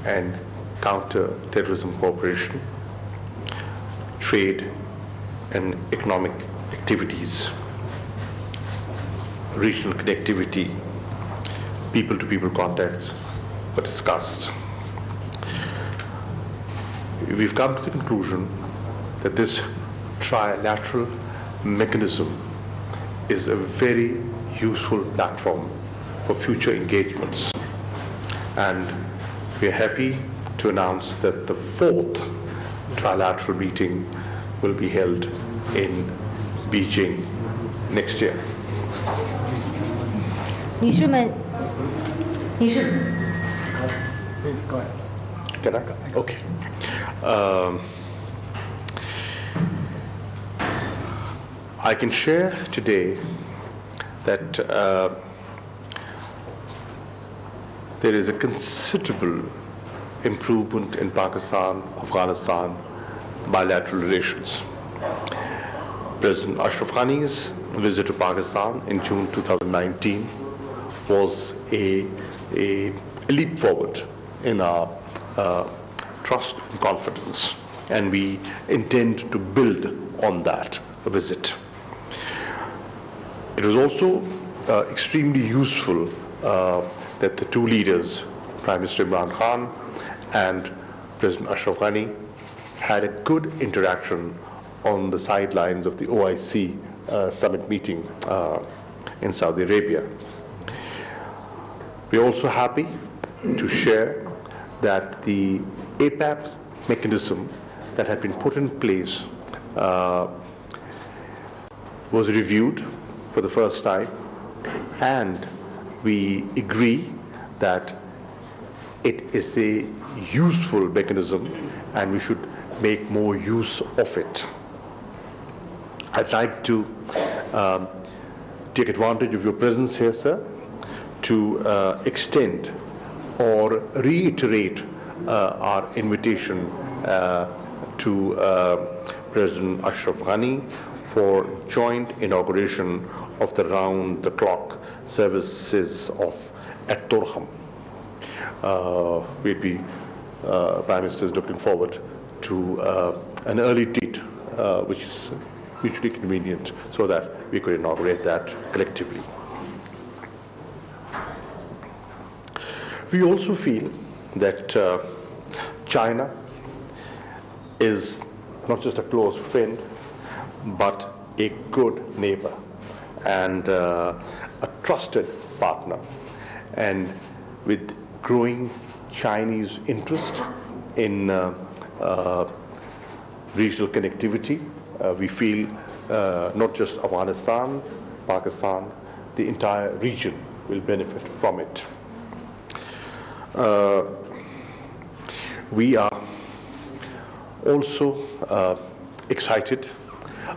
and counter-terrorism cooperation, trade and economic activities, regional connectivity, people-to-people contacts were discussed. We've come to the conclusion that this trilateral mechanism is a very useful platform for future engagements. And we are happy to announce that the 4th trilateral meeting will be held in Beijing next year. 女士们，女士。 Please go ahead. Can I? Okay. I can share today that there is a considerable improvement in Pakistan-Afghanistan bilateral relations. President Ashraf Ghani's visit to Pakistan in June 2019 was a leap forward in our trust and confidence, and we intend to build on that visit. It was also extremely useful that the two leaders, Prime Minister Imran Khan and President Ashraf Ghani, had a good interaction on the sidelines of the OIC summit meeting in Saudi Arabia. We are also happy to share that the APAPS mechanism that had been put in place was reviewed for the first time, and we agree that it is a useful mechanism and we should make more use of it. I'd like to take advantage of your presence here, sir, to extend or reiterate our invitation to President Ashraf Ghani for joint inauguration of the round-the-clock services at Torkham. We'd be, Prime Minister is looking forward to an early date, which is mutually convenient, so that we could inaugurate that collectively. We also feel that China is not just a close friend, but a good neighbor and a trusted partner. And with growing Chinese interest in regional connectivity, we feel not just Afghanistan, Pakistan, the entire region will benefit from it. We are also excited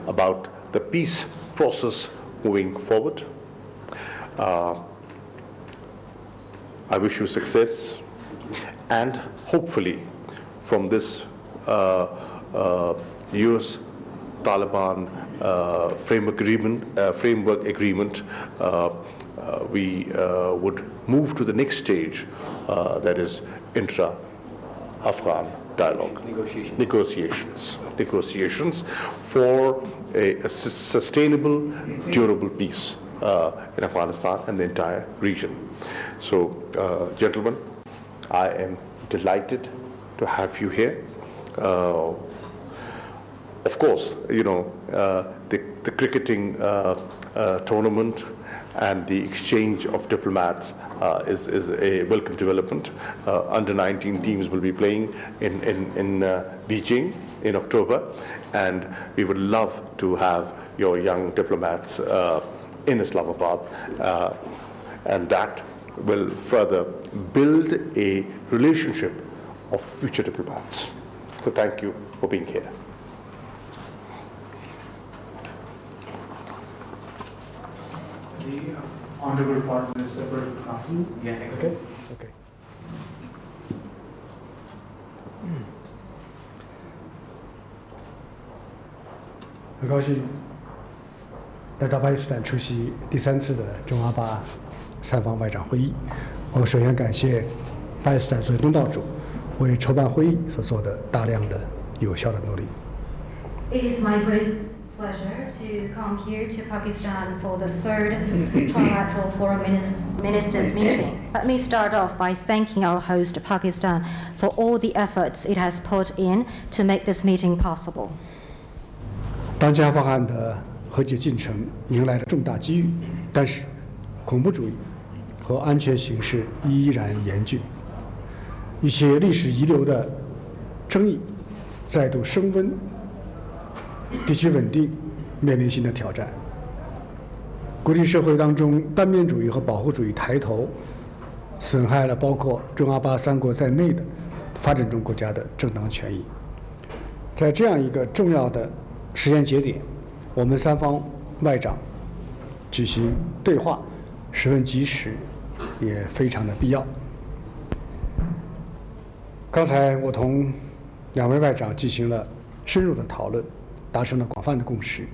about the peace process moving forward. I wish you success, and hopefully from this US-Taliban framework agreement, we would move to the next stage, that is intra-Afghan dialogue, negotiations for a sustainable, durable peace in Afghanistan and the entire region. So, gentlemen, I am delighted to have you here. Of course, you know, the cricketing tournament and the exchange of diplomats is a welcome development. Under-19 teams will be playing in Beijing in October, and we would love to have your young diplomats in Islamabad, and that will further build a relationship of future diplomats. So thank you for being here. The Honorable Foreign Minister for Afghan. Yeah, next. Okay. Okay. 很高兴来到巴基斯坦出席第3次的中阿巴三方外长会议。我们首先感谢巴基斯坦作为东道主为筹办会议所做的大量的有效的努力。It is my great pleasure to come here to Pakistan for the third trilateral foreign ministers meeting. Let me start off by thanking our host, Pakistan, for all the efforts it has put in to make this meeting possible. 当前阿富汗的和解进程迎来了重大机遇，但是恐怖主义和安全形势依然严峻，一些历史遗留的争议再度升温，地区稳定面临新的挑战。国际社会当中，单边主义和保护主义抬头，损害了包括中阿巴三国在内的发展中国家的正当权益。在这样一个重要的时间节点，我们三方外长举行对话，十分及时，也非常的必要。刚才我同两位外长进行了深入的讨论，达成了广泛的共识。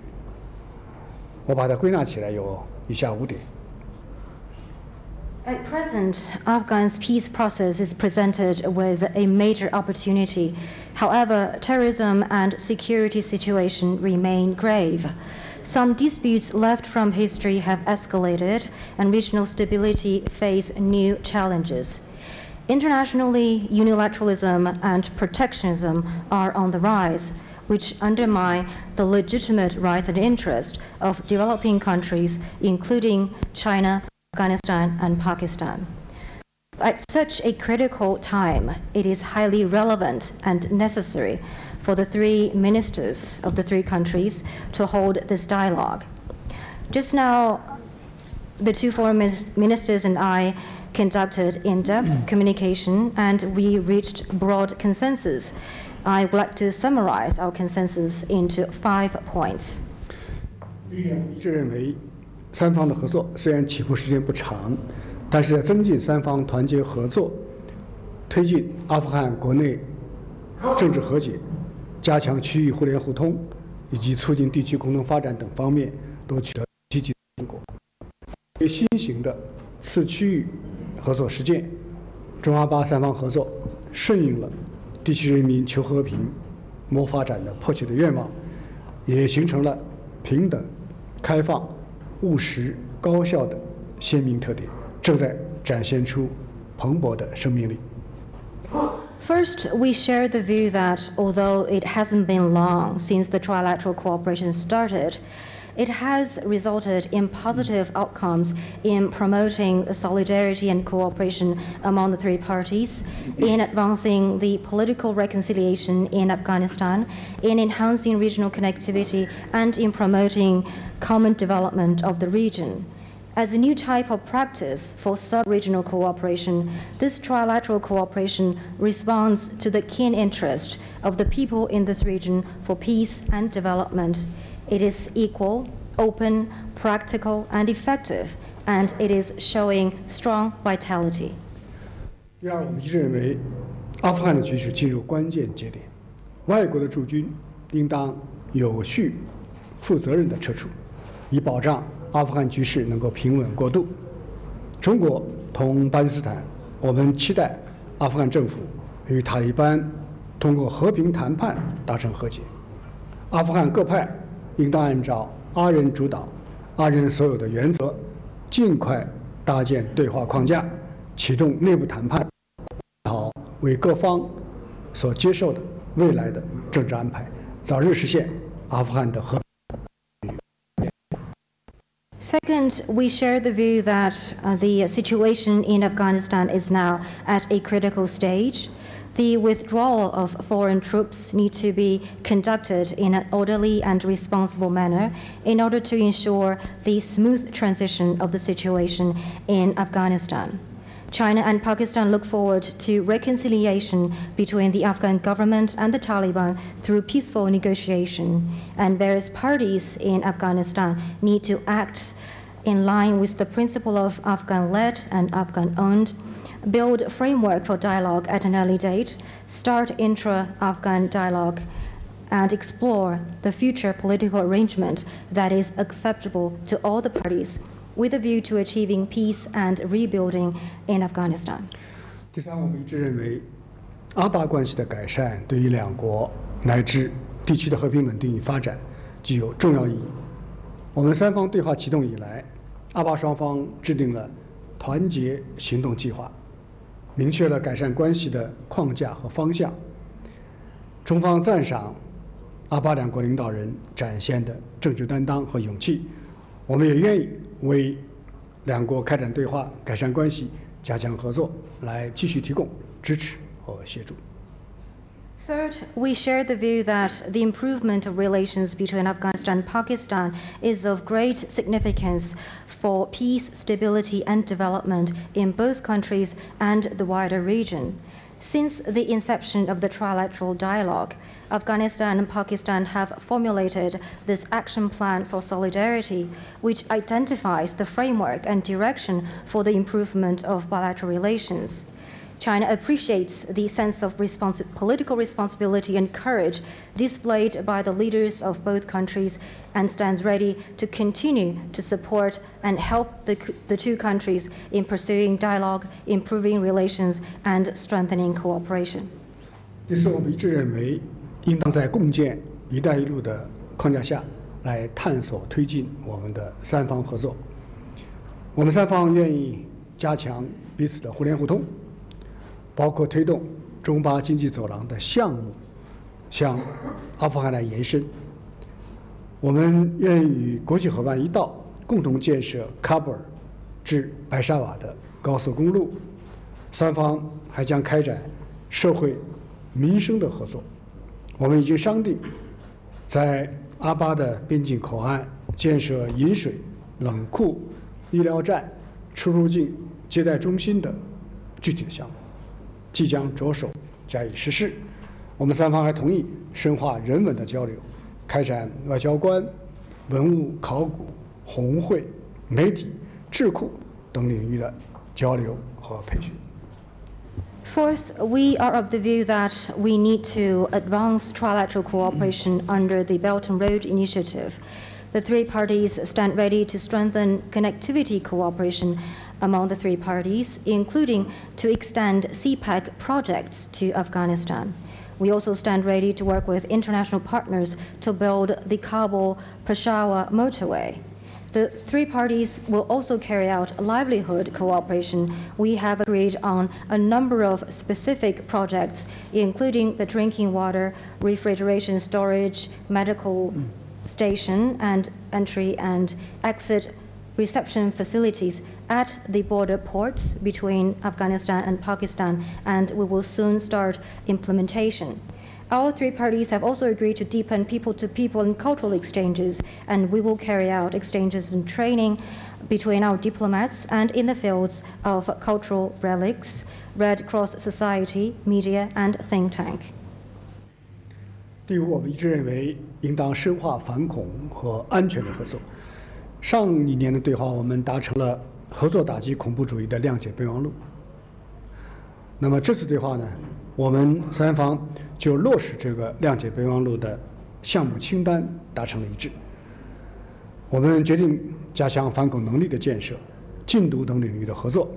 我把它归纳起来有以下5点。At present, Afghan's peace process is presented with a major opportunity. However, terrorism and security situation remain grave. Some disputes left from history have escalated, and regional stability face new challenges. Internationally, unilateralism and protectionism are on the rise, which undermine the legitimate rights and interests of developing countries, including China, Afghanistan, and Pakistan. At such a critical time, it is highly relevant and necessary for the three ministers of the three countries to hold this dialogue. Just now, the two foreign ministers and I conducted in-depth communication, and we reached broad consensus. I would like to summarize our consensus into 5 points. 一致认为，三方的合作虽然起步时间不长，但是在增进三方团结合作、推进阿富汗国内政治和解、加强区域互联互通以及促进地区共同发展等方面都取得积极成果。对新型的次区域合作实践，中阿巴三方合作顺应了地区人民求和平、谋发展的迫切的愿望，也形成了平等、开放、务实、高效的鲜明特点，正在展现出蓬勃的生命力。First, we share the view that although it hasn't been long since the trilateral cooperation started, it has resulted in positive outcomes in promoting solidarity and cooperation among the three parties, in advancing the political reconciliation in Afghanistan, in enhancing regional connectivity, and in promoting common development of the region. As a new type of practice for sub-regional cooperation, this trilateral cooperation responds to the keen interest of the people in this region for peace and development. It is equal, open, practical, and effective, and it is showing strong vitality. 第二，我们一致认为，阿富汗的局势进入关键节点，外国的驻军应当有序、负责任地撤出，以保障阿富汗局势能够平稳过渡。中国同巴基斯坦，我们期待阿富汗政府与塔利班通过和平谈判达成和解。阿富汗各派应当按照阿人主导、阿人所有的原则，尽快搭建对话框架，启动内部谈判，好为各方所接受的未来的政治安排，早日实现阿富汗的和平。Second, we share the view that the situation in Afghanistan is now at a critical stage. The withdrawal of foreign troops need to be conducted in an orderly and responsible manner in order to ensure the smooth transition of the situation in Afghanistan. China and Pakistan look forward to reconciliation between the Afghan government and the Taliban through peaceful negotiation, and various parties in Afghanistan need to act in line with the principle of Afghan-led and Afghan-owned, build a framework for dialogue at an early date, start intra-Afghan dialogue, and explore the future political arrangement that is acceptable to all the parties, with a view to achieving peace and rebuilding in Afghanistan. 第三，我们一致认为，阿巴关系的改善对于两国乃至地区的和平稳定与发展具有重要意义。我们三方对话启动以来，阿巴双方制定了团结行动计划，明确了改善关系的框架和方向。中方赞赏阿巴两国领导人展现的政治担当和勇气，我们也愿意为两国开展对话、改善关系、加强合作来继续提供支持和协助。Third, we share the view that the improvement of relations between Afghanistan and Pakistan is of great significance for peace, stability, and development in both countries and the wider region. Since the inception of the trilateral dialogue, Afghanistan and Pakistan have formulated this action plan for solidarity, which identifies the framework and direction for the improvement of bilateral relations. China appreciates the sense of political responsibility and courage displayed by the leaders of both countries and stands ready to continue to support and help the two countries in pursuing dialogue, improving relations, and strengthening cooperation. 第四，我们一致认为，应当在共建“一带一路”的框架下来探索推进我们的三方合作。我们三方愿意加强彼此的互联互通，包括推动中巴经济走廊的项目向阿富汗来延伸。我们愿意与国际伙伴一道，共同建设喀布尔至白沙瓦的高速公路。三方还将开展社会民生的合作。我们已经商定，在阿巴的边境口岸建设饮水、冷库、医疗站、出入境接待中心的具体的项目，即将着手加以实施。我们三方还同意深化人文的交流，开展外交官、文物考古、红会、媒体、智库等领域的交流和培训。Fourth, we are of the view that we need to advance trilateral cooperation under the Belt and Road Initiative. The three parties stand ready to strengthen connectivity cooperation among the three parties, including to extend CPEC projects to Afghanistan. We also stand ready to work with international partners to build the Kabul-Peshawar motorway. The three parties will also carry out livelihood cooperation. We have agreed on a number of specific projects, including the drinking water, refrigeration storage, medical station, and entry and exit reception facilities at the border ports between Afghanistan and Pakistan, and we will soon start implementation. All three parties have also agreed to deepen people-to-people and cultural exchanges, and we will carry out exchanges and training between our diplomats and in the fields of cultural relics, Red Cross Society, media, and think tank. 第五，我们一致认为应当深化反恐和安全的合作。上一年的对话，我们达成了合作打击恐怖主义的谅解备忘录。那么这次对话呢，我们三方就落实这个谅解备忘录的项目清单达成了一致。我们决定加强反恐能力的建设、禁毒等领域的合作。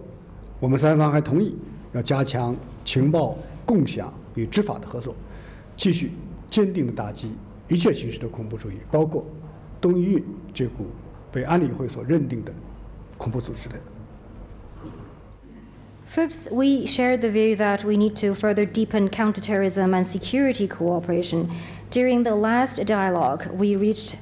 我们三方还同意要加强情报共享与执法的合作，继续坚定地打击一切形式的恐怖主义，包括东伊运这股被安理会所认定的恐怖组织的。Fifth, we share the view that we need to further deepen counterterrorism and security cooperation. During the last dialogue, we reached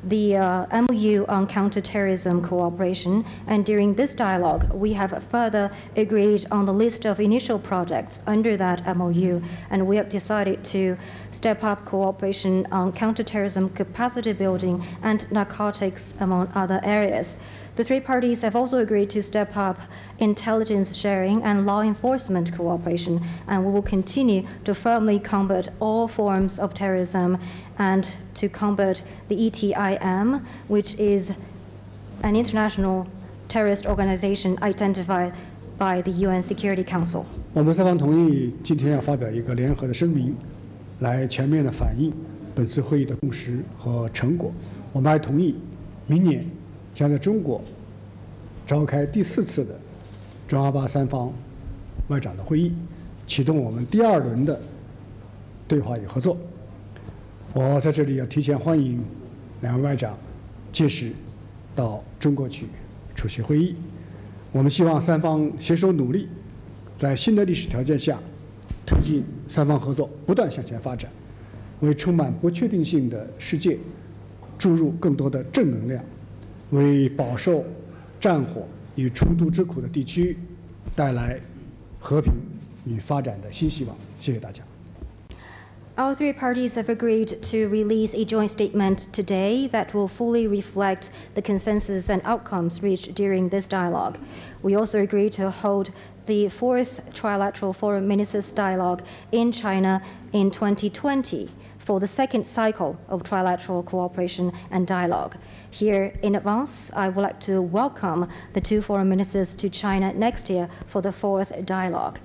the MOU on counterterrorism cooperation, and during this dialogue, we have further agreed on the list of initial projects under that MOU, and we have decided to step up cooperation on counterterrorism capacity building and narcotics, among other areas. The three parties have also agreed to step up intelligence sharing and law enforcement cooperation, and we will continue to firmly combat all forms of terrorism and to combat the ETIM, which is an international terrorist organization identified by the UN Security Council. 我们三方同意今天要发表一个联合的声明，来全面的反映本次会议的共识和成果。我们还同意明年将在中国召开第4次的中阿巴三方外长的会议，启动我们第2轮的对话与合作。我在这里要提前欢迎2位外长届时到中国去出席会议。我们希望3方携手努力，在新的历史条件下，推进3方合作不断向前发展，为充满不确定性的世界注入更多的正能量，为饱受战火与冲突之苦的地区带来和平与发展的新希望。谢谢大家。All 3 parties have agreed to release a joint statement today that will fully reflect the consensus and outcomes reached during this dialogue. We also agreed to hold the 4th Trilateral Foreign Ministers Dialogue in China in 2020 for the 2nd cycle of trilateral cooperation and dialogue. Here in advance, I would like to welcome the 2 foreign ministers to China next year for the 4th dialogue.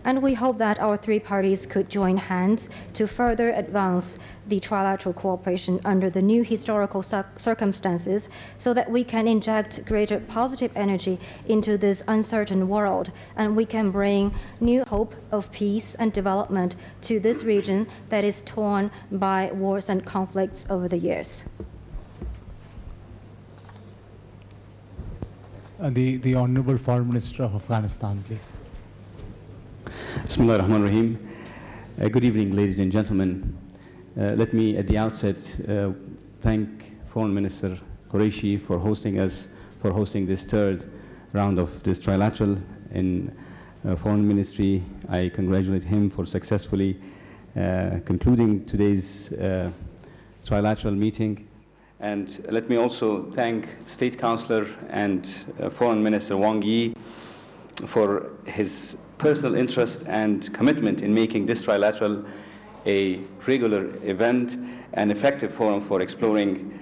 And we hope that our 3 parties could join hands to further advance the trilateral cooperation under the new historical circumstances so that we can inject greater positive energy into this uncertain world and we can bring new hope of peace and development to this region that is torn by wars and conflicts over the years. The Honorable Foreign Minister of Afghanistan, please. Bismillah ar-Rahman ar-Rahim. Good evening, ladies and gentlemen. Let me, at the outset, thank Foreign Minister Qureshi for hosting us, for hosting this 3rd round of this trilateral in Foreign Ministry. I congratulate him for successfully concluding today's trilateral meeting. And let me also thank State Councillor and Foreign Minister Wang Yi for his personal interest and commitment in making this trilateral a regular event, an effective forum for exploring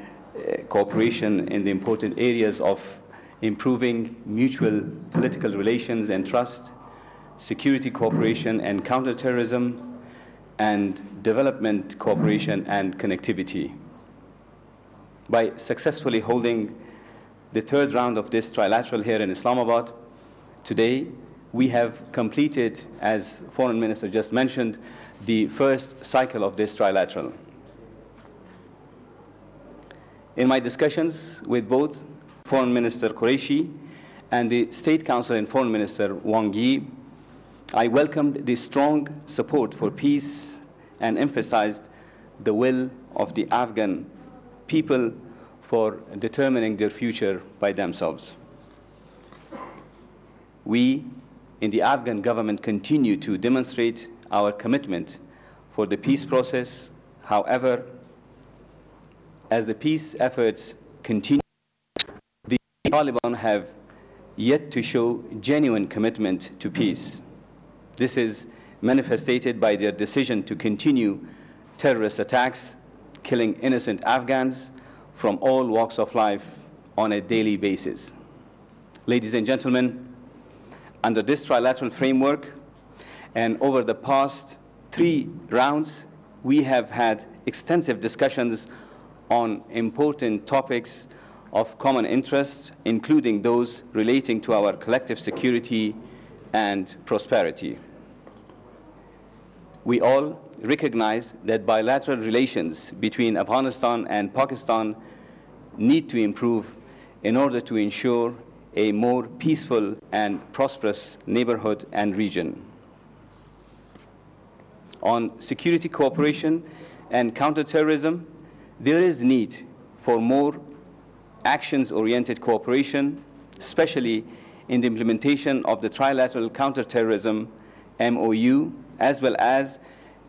cooperation in the important areas of improving mutual political relations and trust, security cooperation and counterterrorism, and development cooperation and connectivity. By successfully holding the 3rd round of this trilateral here in Islamabad, today we have completed, as Foreign Minister just mentioned, the 1st cycle of this trilateral. In my discussions with both Foreign Minister Qureshi and the State Council and Foreign Minister Wang Yi, I welcomed the strong support for peace and emphasized the will of the Afghan people for determining their future by themselves. We in the Afghan government continue to demonstrate our commitment for the peace process. However, as the peace efforts continue, the Taliban have yet to show genuine commitment to peace. This is manifested by their decision to continue terrorist attacks, killing innocent Afghans from all walks of life on a daily basis. Ladies and gentlemen, under this trilateral framework, and over the past 3 rounds, we have had extensive discussions on important topics of common interest, including those relating to our collective security and prosperity. We all recognize that bilateral relations between Afghanistan and Pakistan need to improve in order to ensure a more peaceful and prosperous neighborhood and region. On security cooperation and counterterrorism, there is need for more actions-oriented cooperation, especially in the implementation of the Trilateral Counterterrorism MOU, as well as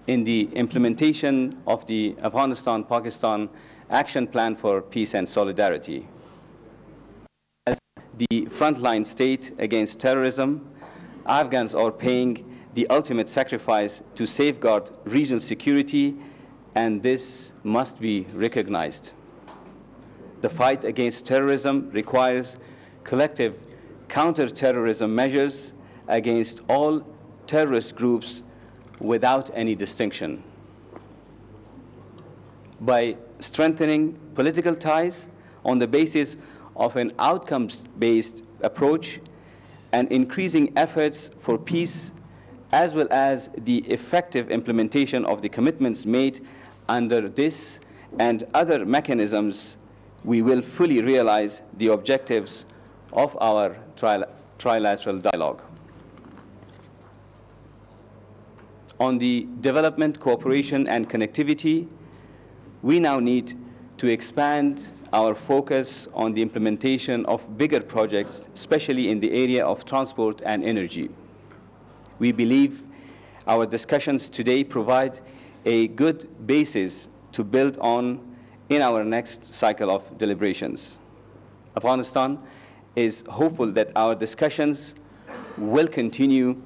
in the implementation of the Afghanistan-Pakistan Action Plan for Peace and Solidarity. As the frontline state against terrorism, Afghans are paying the ultimate sacrifice to safeguard regional security, and this must be recognized. The fight against terrorism requires collective counter-terrorism measures against all terrorist groups without any distinction. By strengthening political ties on the basis of an outcomes-based approach and increasing efforts for peace as well as the effective implementation of the commitments made under this and other mechanisms, we will fully realize the objectives of our trilateral dialogue. On the development, cooperation, and connectivity, we now need to expand our focus on the implementation of bigger projects, especially in the area of transport and energy. We believe our discussions today provide a good basis to build on in our next cycle of deliberations. Afghanistan is hopeful that our discussions will continue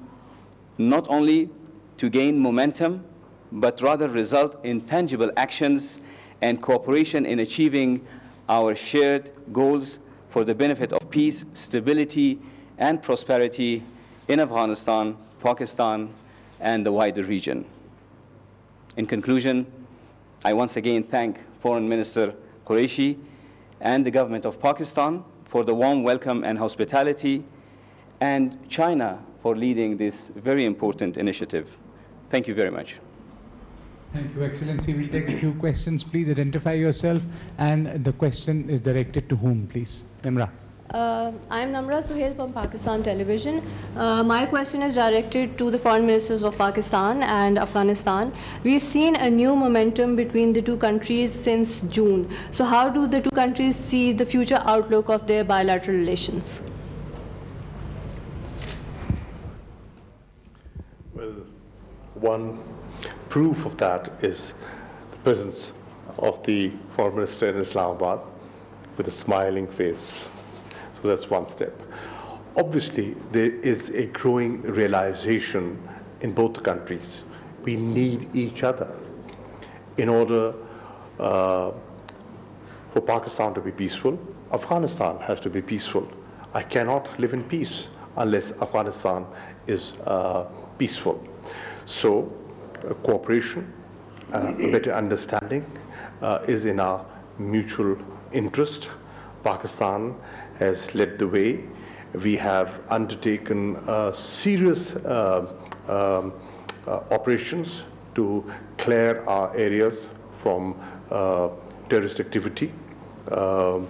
not only to gain momentum, but rather result in tangible actions and cooperation in achieving our shared goals for the benefit of peace, stability, and prosperity in Afghanistan, Pakistan, and the wider region. In conclusion, I once again thank Foreign Minister Qureshi and the government of Pakistan for the warm welcome and hospitality, and China for leading this very important initiative. Thank you very much. Thank you, Excellency. We'll take a few questions. Please identify yourself, and the question is directed to whom, please? Nimra. I'm Namra Suhail from Pakistan Television. My question is directed to the foreign ministers of Pakistan and Afghanistan. We've seen a new momentum between the two countries since June. So how do the two countries see the future outlook of their bilateral relations? Well, one proof of that is the presence of the foreign minister in Islamabad with a smiling face. So that's one step. Obviously, there is a growing realization in both the countries. We need each other in order for Pakistan to be peaceful. Afghanistan has to be peaceful. I cannot live in peace unless Afghanistan is peaceful. So cooperation, a better understanding is in our mutual interest. Pakistan has led the way. We have undertaken serious operations to clear our areas from terrorist activity. And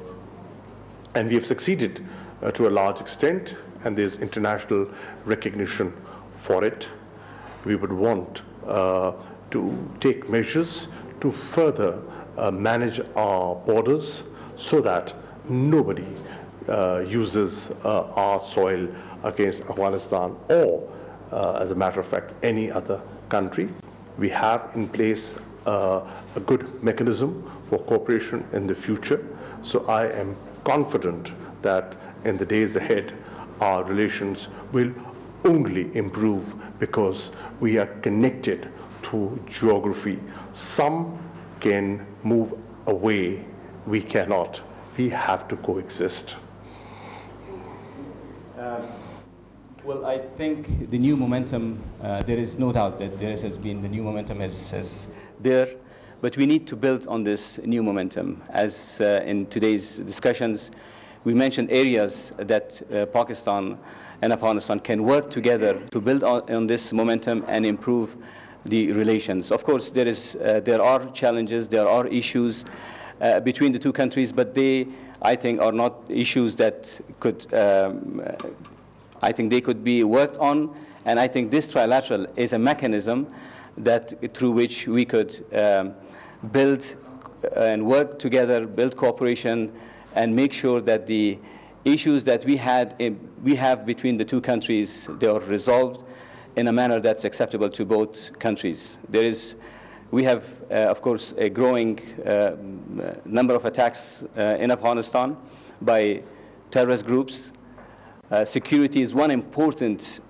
we have succeeded to a large extent, and there's international recognition for it. We would want to take measures to further manage our borders so that nobody uses our soil against Afghanistan or, as a matter of fact, any other country. We have in place a good mechanism for cooperation in the future. So I am confident that in the days ahead, our relations will only improve because we are connected through geography. Some can move away, we cannot. We have to coexist. Well, I think the new momentum, there is no doubt that there has been, the new momentum is there, but we need to build on this new momentum. As in today's discussions, we mentioned areas that Pakistan and Afghanistan can work together to build on this momentum and improve the relations. Of course, there are challenges, there are issues between the two countries, but they, I think, are not issues that could, I think they could be worked on, and I think this trilateral is a mechanism that through which we could build and work together, build cooperation, and make sure that the issues that we have between the two countries, they are resolved in a manner that's acceptable to both countries. We have, of course, a growing number of attacks in Afghanistan by terrorist groups. Security is one important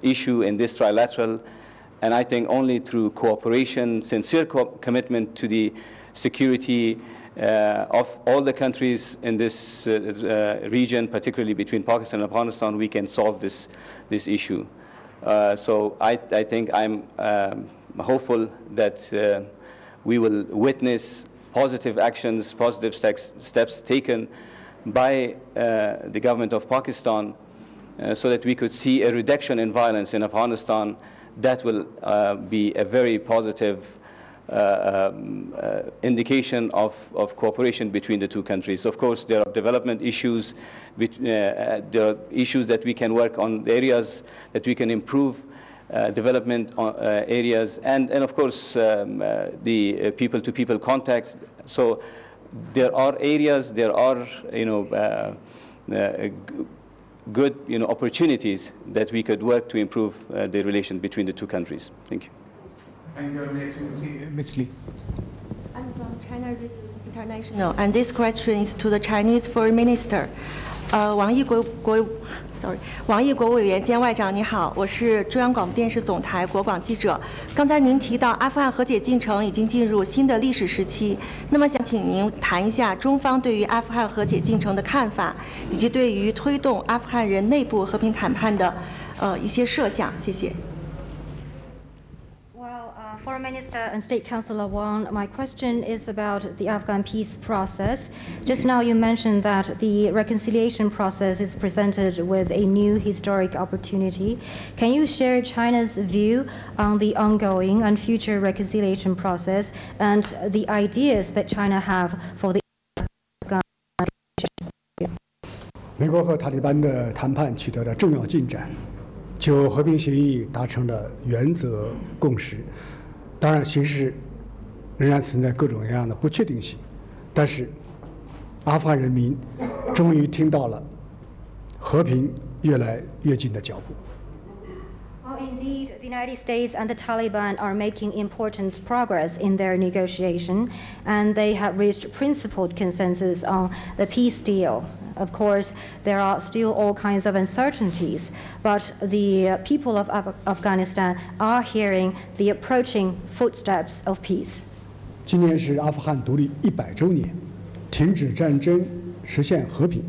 issue in this trilateral, and I think only through cooperation, sincere commitment to the security of all the countries in this region, particularly between Pakistan and Afghanistan, we can solve this issue. So I think I'm hopeful that we will witness positive actions, positive steps taken by the government of Pakistan so that we could see a reduction in violence in Afghanistan, that will be a very positive indication of cooperation between the two countries. Of course, there are development issues, there are issues that we can work on, areas that we can improve development areas, and of course the people-to-people contacts. So there are areas, there are good opportunities that we could work to improve the relation between the two countries. Thank you. Thank you, Your Excellency. Ms. Lee. I'm from China International, and this question is to the Chinese Foreign Minister. 王毅国务委员兼外长，你好，我是中央广播电视总台国广记者。刚才您提到阿富汗和解进程已经进入新的历史时期，那么想请您谈一下中方对于阿富汗和解进程的看法，以及对于推动阿富汗人内部和平谈判的一些设想。谢谢。 Foreign Minister and State Councillor Wang, my question is about the Afghan peace process. Just now you mentioned that the reconciliation process is presented with a new historic opportunity. Can you share China's view on the ongoing and future reconciliation process and the ideas that China have for the Afghan? 美国和塔利班的谈判取得了重要进展，就和平协议达成了原则共识。 当然，形势仍然存在各种各样的不确定性，但是阿富汗人民终于听到了和平越来越近的脚步。 Well, indeed, the United States and the Taliban are making important progress in their negotiation, and they have reached principled consensus on the peace deal. Of course, there are still all kinds of uncertainties, but the people of Afghanistan are hearing the approaching footsteps of peace. 今年是阿富汗独立100周年，停止战争，实现和平，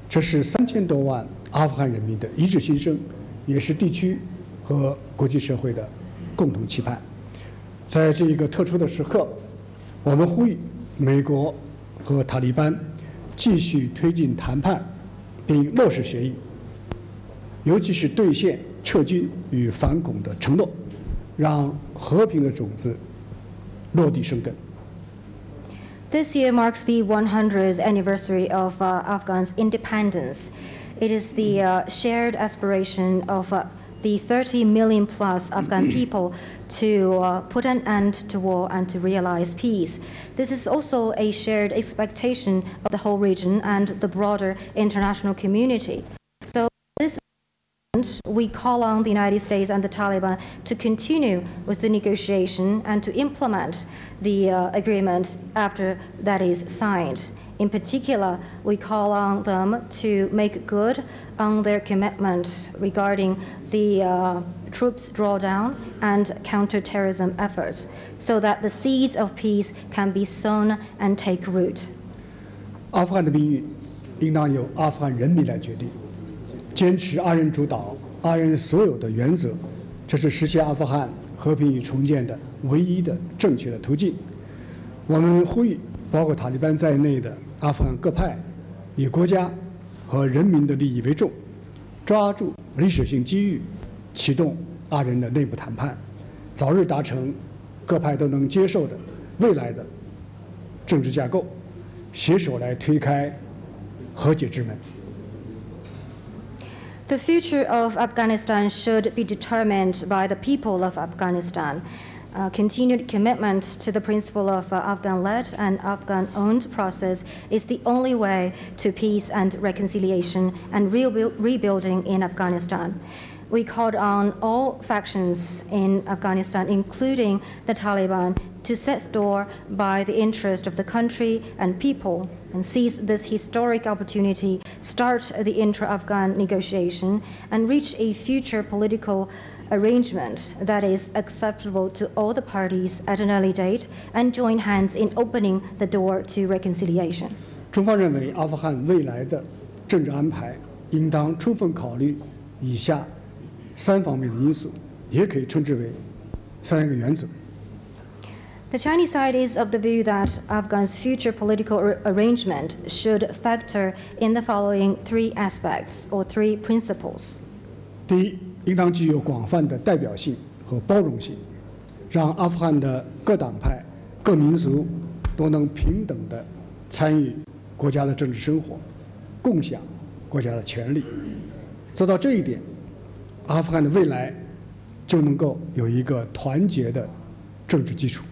这是3000多万阿富汗人民的一致心声，也是地区和国际社会的共同期盼。在这一个特殊的时刻，我们呼吁美国和塔利班 继续推进谈判，并落实协议，尤其是兑现撤军与反恐的承诺，让和平的种子落地生根。 This year marks the 100th anniversary of Afghan's independence. It is the shared aspiration of the 30 million plus Afghan people to put an end to war and to realize peace. This is also a shared expectation of the whole region and the broader international community. So this we call on the United States and the Taliban to continue with the negotiation and to implement the agreement after that is signed. In particular, we call on them to make good on their commitment regarding the troops drawdown and counterterrorism efforts, so that the seeds of peace can be sown and take root. 阿富汗的命运应当由阿富汗人民来决定。坚持阿人主导、阿人所有的原则，这是实现阿富汗和平与重建的唯一的正确的途径。我们呼吁包括塔利班在内的 阿富汗各派以国家和人民的利益为重，抓住历史性机遇，启动阿人的内部谈判，早日达成各派都能接受的未来的政治架构，携手来推开和解之门。 The future of Afghanistan should be determined by the people of Afghanistan. Continued commitment to the principle of Afghan-led and Afghan-owned process is the only way to peace and reconciliation and rebuilding in Afghanistan. We called on all factions in Afghanistan, including the Taliban, to set store by the interest of the country and people and seize this historic opportunity, start the intra-Afghan negotiation, and reach a future political arrangement that is acceptable to all the parties at an early date and join hands in opening the door to reconciliation. 中方认为，阿富汗未来的政治安排应当充分考虑以下3方面的因素，也可以称之为3个原则。The Chinese side is of the view that Afghan's future political arrangement should factor in the following three aspects or three principles. 第一，应当具有广泛的代表性和包容性，让阿富汗的各党派、各民族都能平等地参与国家的政治生活，共享国家的权利。做到这一点，阿富汗的未来就能够有一个团结的政治基础。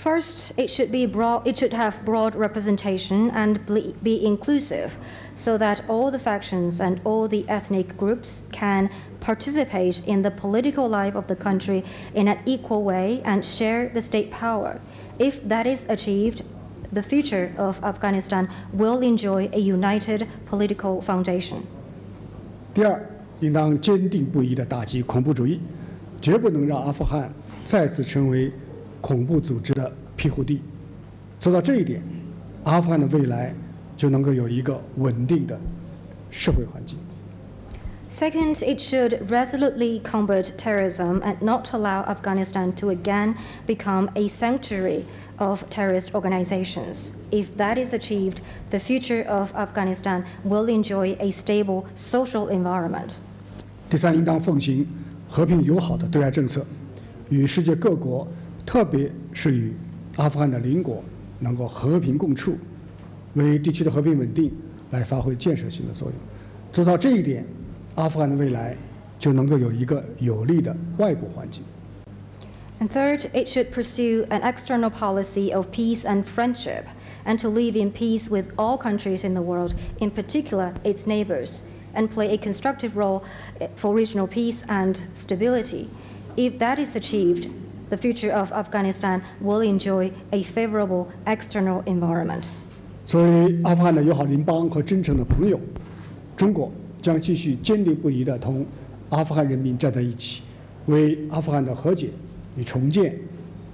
First, it should have broad representation and be inclusive, so that all the factions and all the ethnic groups can participate in the political life of the country in an equal way and share the state power. If that is achieved, the future of Afghanistan will enjoy a united political foundation. 第二，应当坚定不移地打击恐怖主义，绝不能让阿富汗再次成为 恐怖组织的庇护地，做到这一点，阿富汗的未来就能够有一个稳定的社会环境。Second, it should resolutely combat terrorism and not allow Afghanistan to again become a sanctuary of terrorist organizations. If that is achieved, the future of Afghanistan will enjoy a stable social environment. 第三，应当奉行和平友好的对外政策，与世界各国， 特别是与阿富汗的邻国能够和平共处，为地区的和平稳定来发挥建设性的作用。做到这一点，阿富汗的未来就能够有一个有利的外部环境。 And third, it should pursue an external policy of peace and friendship, and to live in peace with all countries in the world, in particular its neighbors, and play a constructive role for regional peace and stability. If that is achieved, the future of Afghanistan will enjoy a favorable external environment. 作为阿富汗的友好邻邦和真诚的朋友，中国将继续坚定不移地同阿富汗人民站在一起，为阿富汗的和解与重建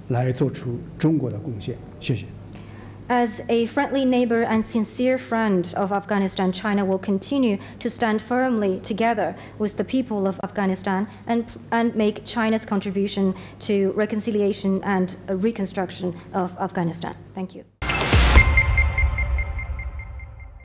来做出中国的贡献。谢谢。 As a friendly neighbor and sincere friend of Afghanistan, China will continue to stand firmly together with the people of Afghanistan and make China's contribution to reconciliation and reconstruction of Afghanistan. Thank you.